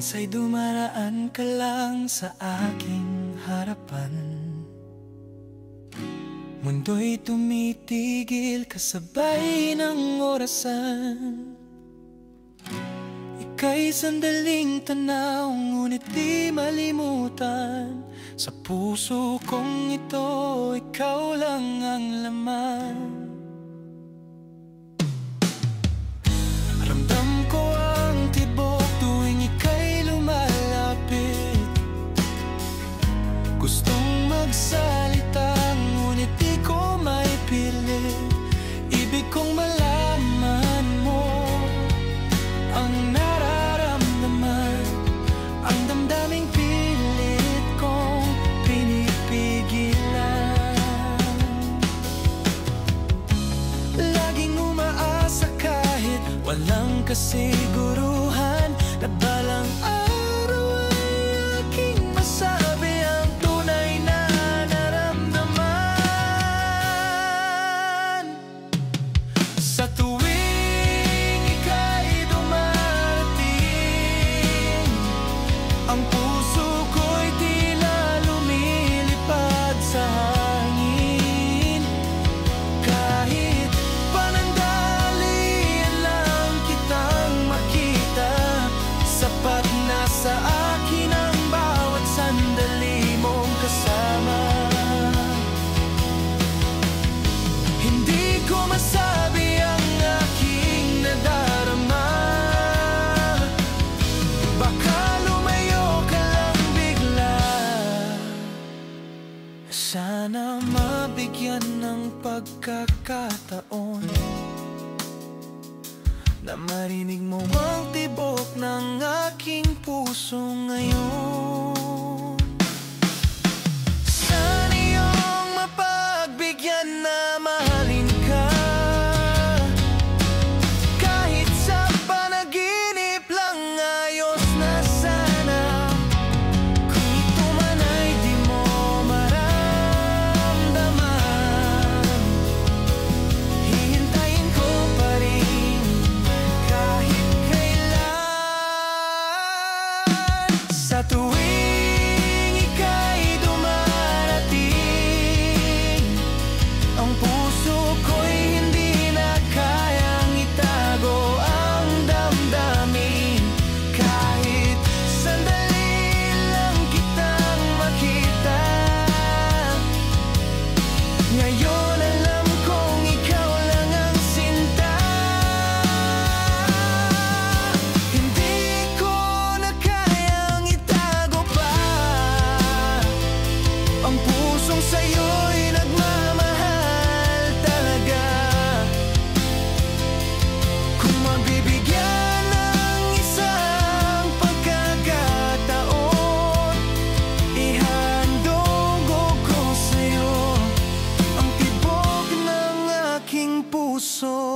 Minsa'y dumaraan ka lang sa aking harapan. Mundo'y tumitigil kasabay ng orasan. Ika'y sandaling tanaw, ngunit di malimutan. Sa puso kong ito, ikaw lang ang laman. Ramdam ko ang tibok tuwing ika'y lumalapit. Gustong magsalita, ngunit di ko maipilit. Ibig kong malaman mo ang nararamdaman, ang damdaming pilit kong pinipigilan. Laging umaasa kahit walang kasiguruhan na balang araw ay aking masabi ang tunay na naramdaman. Sa tuwing ika'y dumarating, ang puso ko'y tila lumilipad sa hangin. Kahit panandalian lang kitang makita, sapat na sa akin ang bawat sandali mong kasama. Hindi ko masabi ang aking nadarama. Baka lumayo ka lang bigla. Sana mabigyan ng pagkakataon na marinig mo ang tibok ng aking puso ngayon. Sana iyong mapagbigyan na mahalin ka, kahit sa panaginip lang ayos na sana. Kung ito man ay di mo maramdaman, hihintayin ko pa rin kahit kailan. Sa tuwing ika'y dumarating, ang puso ko'y hindi na kayang itago ang damdamin. Kahit sandali lang kitang makita, ngayon alam kong ikaw lang ang sinta. Hindi ko na kayang itago pa ang pusong sa'yo'y nagmamahal talaga. Kung mabibigyan ng isang pagkakataon, ihandog ko sa'yo ang tibok ng aking puso.